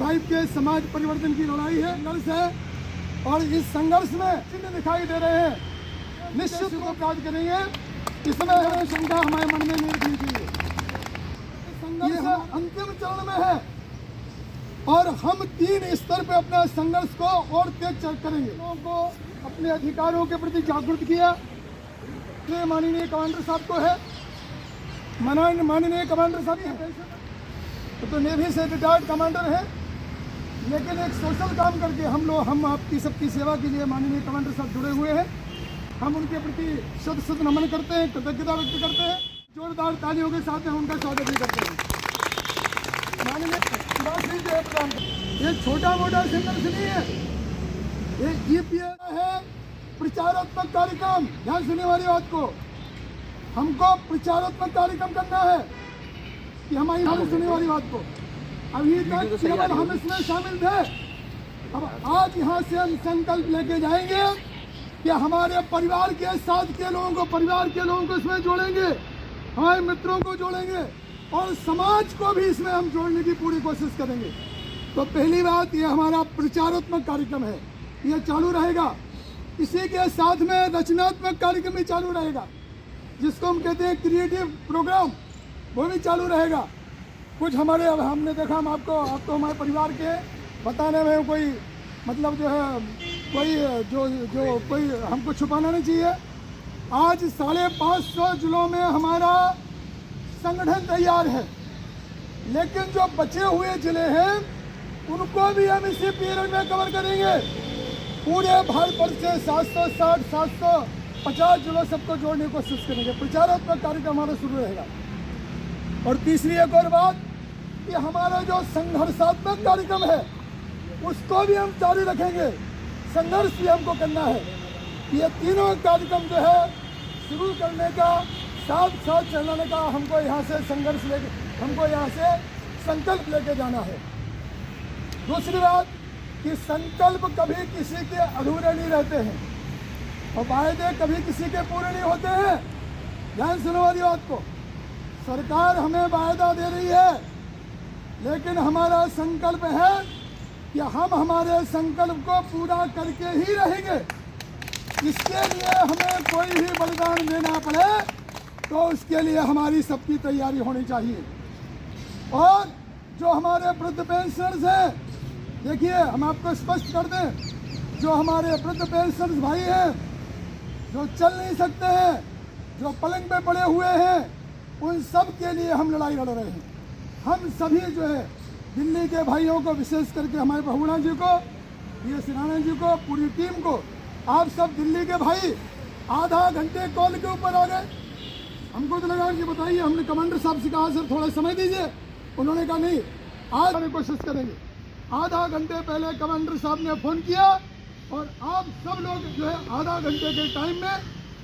1985 के समाज परिवर्तन की लड़ाई है, संघर्ष है और इस संघर्ष में चिन्ह दिखाई दे रहे हैं। निश्चित रूप से कार्य करेंगे, इसमें हमें शंका हमारे मन में नहीं रखनी चाहिए। संघर्ष अंतिम चरण में है और हम 3 स्तर पे अपने संघर्ष को और तेज करेंगे। लोगों को अपने अधिकारों के प्रति जागरूक किया। ये माननीय कमांडर साहब को है, माननीय कमांडर साहब तो नेवी से रिटायर्ड कमांडर है, लेकिन एक सोशल काम करके हम आपकी सबकी सेवा के लिए माननीय कमांडर साहब जुड़े हुए हैं। हम उनके प्रति शत नमन करते हैं, कृतज्ञता व्यक्त करते हैं। जोरदार तालियों के साथ हम उनका स्वागत भी करते हैं। माननीय प्रधान, ये छोटा मोटा संघर्ष नहीं है, ये ईपीएस है प्रचारात्मक कार्यक्रम। ध्यान सुनने वाली बात को, हमको प्रचारात्मक कार्यक्रम करना है कि हमारी सुनने वाली बात को। अभी तक केवल हम इसमें शामिल थे, अब आज यहाँ से हम संकल्प लेके जाएंगे कि हमारे परिवार के साथ के लोगों को इसमें जोड़ेंगे, हमारे मित्रों को जोड़ेंगे और समाज को भी इसमें हम जोड़ने की पूरी कोशिश करेंगे। तो पहली बात, ये हमारा प्रचारात्मक कार्यक्रम है, ये चालू रहेगा। इसी के साथ में रचनात्मक कार्यक्रम भी चालू रहेगा, जिसको हम कहते हैं क्रिएटिव प्रोग्राम, वो भी चालू रहेगा। कुछ हमारे, अब हमने देखा, हम आप तो हमारे परिवार के बताने में कोई मतलब जो है कोई जो कोई हमको छुपाना नहीं चाहिए। आज 550 जिलों में हमारा संगठन तैयार है, लेकिन जो बचे हुए जिले हैं उनको भी हम इसी पीरियड में कवर करेंगे। पूरे भारत वर्ष से 760 750 जिलों सबको जोड़ने की कोशिश करेंगे। प्रचारात्मक कार्यक्रम हमारा शुरू रहेगा। और तीसरी एक और बात कि हमारा जो संघर्षात्मक कार्यक्रम है उसको भी हम जारी रखेंगे। संघर्ष भी हमको करना है। ये तीनों कार्यक्रम जो है शुरू करने का, साथ साथ चलाने का, हमको यहाँ से हमको यहाँ से संकल्प लेके जाना है। दूसरी बात कि संकल्प कभी किसी के अधूरे नहीं रहते हैं और वायदे कभी किसी के पूरे नहीं होते हैं। ध्यान सुनो वाली बात को, सरकार हमें वायदा दे रही है, लेकिन हमारा संकल्प है कि हम हमारे संकल्प को पूरा करके ही रहेंगे। इसके लिए हमें कोई भी बलिदान देना पड़े तो उसके लिए हमारी सबकी तैयारी होनी चाहिए। और जो हमारे वृद्ध पेंशनर्स हैं, देखिए हम आपको स्पष्ट कर दें, जो हमारे वृद्ध पेंशनर्स भाई हैं, जो चल नहीं सकते हैं, जो पलंग पे पड़े हुए हैं, उन सब के लिए हम लड़ाई लड़ रहे हैं। हम सभी जो है दिल्ली के भाइयों को, विशेष करके हमारे बहुगुणा जी को, ये सिराना जी को, पूरी टीम को, आप सब दिल्ली के भाई आधा घंटे कॉल के ऊपर आ गए। हमको तो लगा कि बताइए, हमने कमांडर साहब से कहा सर थोड़ा समय दीजिए, उन्होंने कहा नहीं आज हम कोशिश करेंगे। आधा घंटे पहले कमांडर साहब ने फ़ोन किया और आप सब लोग जो है आधा घंटे के टाइम में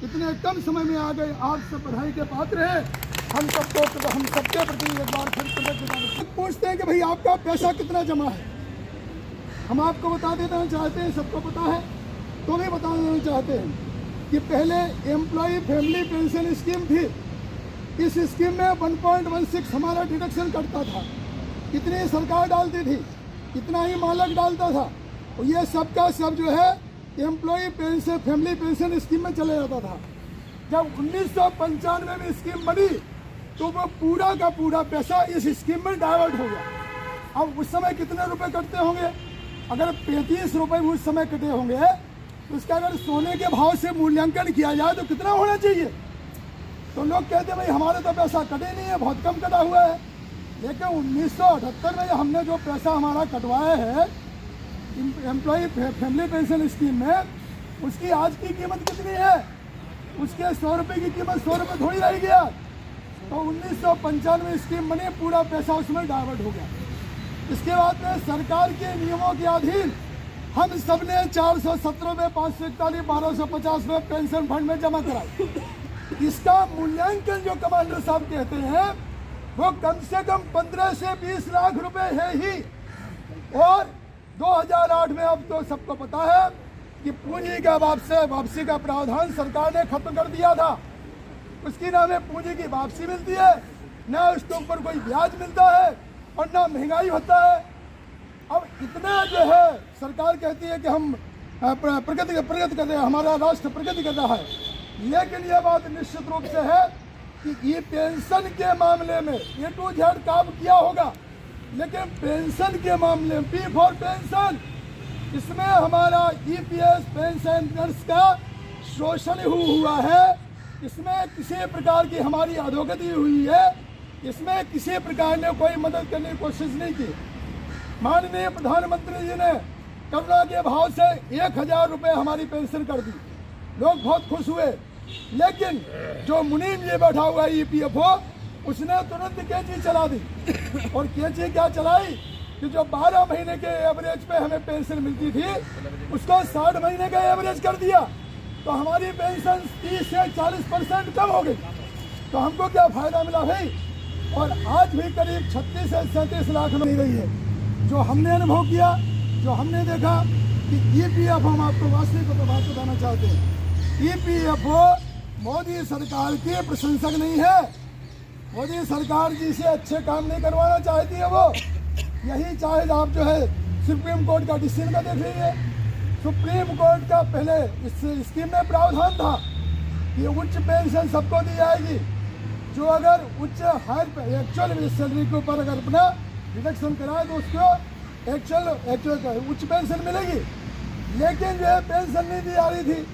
इतने कम समय में आ गए। आप सब बधाई के पात्र हैं। हम सबके प्रति एक बार फिर कृतज्ञता पूछते हैं कि भाई आपका पैसा कितना जमा है। हम आपको बता देना चाहते हैं, सबको पता है तो भी बता देना चाहते हैं कि पहले एम्प्लॉय फैमिली पेंशन स्कीम थी। इस स्कीम में 1.16 हमारा डिडक्शन कटता था। कितनी सरकार डालती थी, कितना ही मालक डालता था, और ये सबका सब जो है employ pension family pension scheme में चले जाता था। जब 1995 में स्कीम बनी तो वो पूरा का पूरा पैसा इस स्कीम में डाइवर्ट हो गया। अब उस समय कितने रुपए कटते होंगे? अगर 35 रुपये उस समय कटे होंगे तो उसका अगर सोने के भाव से मूल्यांकन किया जाए तो कितना होना चाहिए? तो लोग कहते भाई हमारे तो पैसा कटे नहीं है, बहुत कम कटा हुआ है। लेकिन 1978 में हमने जो पैसा हमारा कटवाया है एम्प्लॉय फैमिली पेंशन स्कीम में, उसकी आज की कीमत कितनी है? उसके 100 रुपये की कीमत 100 रुपये थोड़ी रह गया। तो 1995 स्कीम बनी, पूरा पैसा उसमें डाइवर्ट हो गया। इसके बाद में सरकार के नियमों के अधीन हम सब ने 417 रुपये, 541, 1250 रुपये पेंशन फंड में जमा कराई। इसका मूल्यांकन जो कमांडर साहब कहते हैं वो कम से कम 15 से 20 लाख रुपए है ही। और 2008 में अब तो सबको पता है कि पूंजी का वापसी का प्रावधान सरकार ने खत्म कर दिया था। उसकी ना हमें पूंजी की वापसी मिलती है, ना उसके ऊपर कोई ब्याज मिलता है और ना महंगाई होता है। अब इतना जो है सरकार कहती है कि हम प्रगति कर रहे हैं, हमारा राष्ट्र प्रगति कर रहा है, लेकिन यह बात निश्चित रूप से है कि ये पेंशन के मामले में A to Z काम किया होगा, लेकिन पेंशन के मामले में P for पेंशन, इसमें हमारा EPS पेंशनर्स का शोषण हुआ है, इसमें किसी प्रकार की हमारी अधोगति हुई है, इसमें किसी प्रकार ने कोई मदद करने की कोशिश नहीं की। माननीय प्रधानमंत्री जी ने करुणा के भाव से 1000 रुपये हमारी पेंशन कर दी, लोग बहुत खुश हुए, लेकिन जो मुनीम जी बैठा हुआ है EPFO, उसने तुरंत कैंची चला दी। और कैंची क्या चलाई कि जो 12 महीने के एवरेज पे हमें पेंशन मिलती थी उसको 60 महीने का एवरेज कर दिया, तो हमारी पेंशन 30 से 40% कम हो गई। तो हमको क्या फायदा मिला भाई? और आज भी करीब 36 से 37 लाख मिल रही है। जो हमने अनुभव किया, जो हमने देखा कि EPFO, हम आपको वास्तविक बात बताना चाहते हैं, EPFO मोदी सरकार की प्रशंसक नहीं है। मोदी सरकार जी से अच्छे काम नहीं करवाना चाहती है वो। यही चाहे आप जो है सुप्रीम कोर्ट का डिसीजन का देख लीजिए। सुप्रीम कोर्ट का पहले इस स्कीम में प्रावधान था कि उच्च पेंशन सबको दी जाएगी, जो अगर उच्च हायर एक्चुअल सैलरी के ऊपर अगर अपना डिडक्शन कराए तो उसको एक्चुअल उच्च पेंशन मिलेगी। लेकिन जो है पेंशन नहीं दी जा रही थी,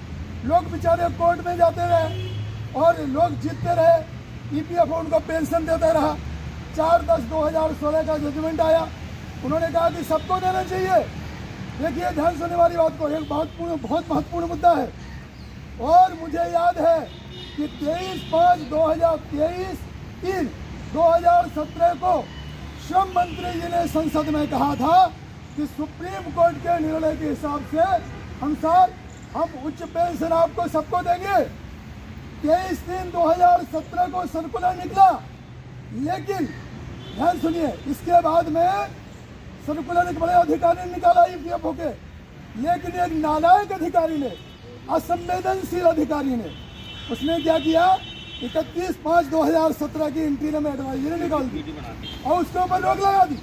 लोग बेचारे कोर्ट में जाते रहे और लोग जीतते रहे, EPFO उनको पेंशन देता रहा। 4/10/2016 का जजमेंट आया, उन्होंने कहा कि सबको देना चाहिए। देखिए ध्यान सुनने वाली बात को, एक बहुत महत्वपूर्ण मुद्दा है। और मुझे याद है कि 23/5/2017 को श्रम मंत्री जी ने संसद में कहा था कि सुप्रीम कोर्ट के निर्णय के हिसाब से हम उच्च पेंशन आपको सबको देंगे। 23/3/2017 को सर्कुलर निकला, लेकिन ध्यान सुनिए, इसके बाद में सर्कुलर एक बड़े अधिकारी ने निकाला EPFO के, लेकिन एक नालायक अधिकारी ने, असंवेदनशील अधिकारी ने, उसने क्या किया, 31/5/2017 की इंटीरियम एडवाइजरी निकाल दी और उसके ऊपर रोक लगा दी।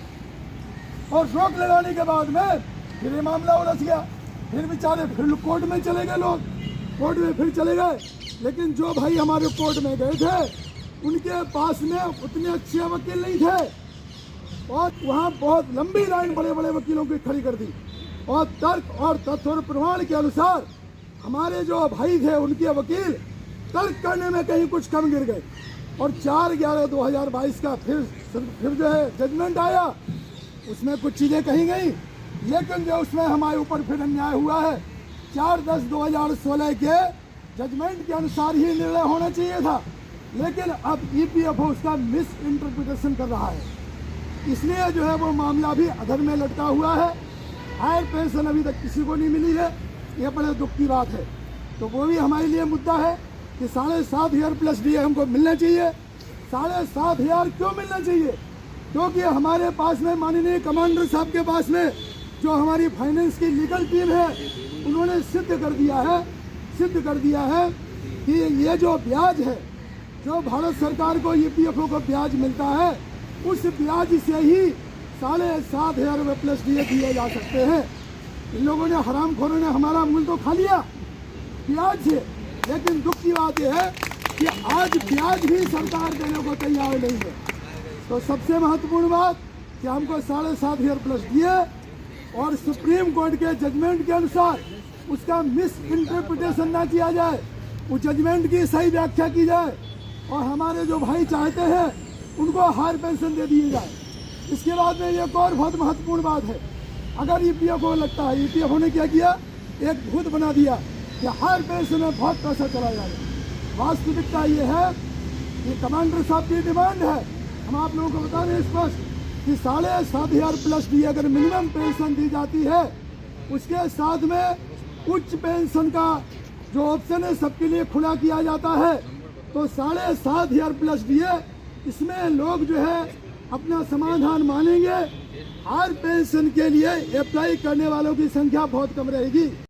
और रोक लगाने के बाद में फिर ये मामला उलझ गया, फिर बेचारे फिर कोर्ट में चले गए, लोग कोर्ट में फिर चले गए। लेकिन जो भाई हमारे कोर्ट में गए थे उनके पास में उतने अच्छे वकील नहीं थे, और वहाँ बहुत लंबी लाइन बड़े बड़े वकीलों की खड़ी कर दी। और तर्क और तथ्य और प्रमाण के अनुसार हमारे जो भाई थे उनके वकील तर्क करने में कहीं कुछ कम गिर गए। और 4/11/2022 का फिर जो है जजमेंट आया, उसमें कुछ चीज़ें कही गई, लेकिन जो उसमें हमारे ऊपर फिर अन्याय हुआ है। 4/10/2016 के जजमेंट के अनुसार ही निर्णय होना चाहिए था, लेकिन अब EPFO उसका मिस इंटरप्रिटेशन कर रहा है, इसलिए जो है वो मामला भी अधर में लटका हुआ है। हायर पेंशन अभी तक किसी को नहीं मिली है, ये बड़े दुख की बात है। तो वो भी हमारे लिए मुद्दा है कि 7,500 प्लस DA हमको मिलना चाहिए। 7,500 क्यों मिलना चाहिए? क्योंकि हमारे पास में माननीय कमांडर साहब के पास में जो हमारी फाइनेंस की लीगल टीम है, उन्होंने सिद्ध कर दिया है कि ये जो ब्याज है, जो भारत सरकार को EPFO को ब्याज मिलता है, उस ब्याज से ही 7,500 रुपये प्लस DA दिए जा सकते हैं। इन लोगों ने, हरामखोरों ने हमारा मूल तो खा लिया ब्याज से, लेकिन दुख की बात यह है कि आज ब्याज भी सरकार देने को तैयार नहीं है। तो सबसे महत्वपूर्ण बात कि हमको 7,500 प्लस DA और सुप्रीम कोर्ट के जजमेंट के अनुसार उसका मिस इंटरप्रिटेशन ना किया जाए, उस जजमेंट की सही व्याख्या की जाए, और हमारे जो भाई चाहते हैं उनको हायर पेंशन दे दी जाए। इसके बाद में एक और बहुत महत्वपूर्ण बात है, अगर EPFO लगता है, EPFO ने क्या किया, एक भूत बना दिया कि हायर पेंशन में बहुत पैसा चला जाएगा। वास्तविकता ये है कि कमांडर साहब की डिमांड है, हम आप लोगों को बता दें स्पष्ट कि 7,500 प्लस DA अगर मिनिमम पेंशन दी जाती है, उसके साथ में उच्च पेंशन का जो ऑप्शन है सबके लिए खुला किया जाता है। तो 7,500 प्लस DA, इसमें लोग जो है अपना समाधान मानेंगे। हायर पेंशन के लिए अप्लाई करने वालों की संख्या बहुत कम रहेगी।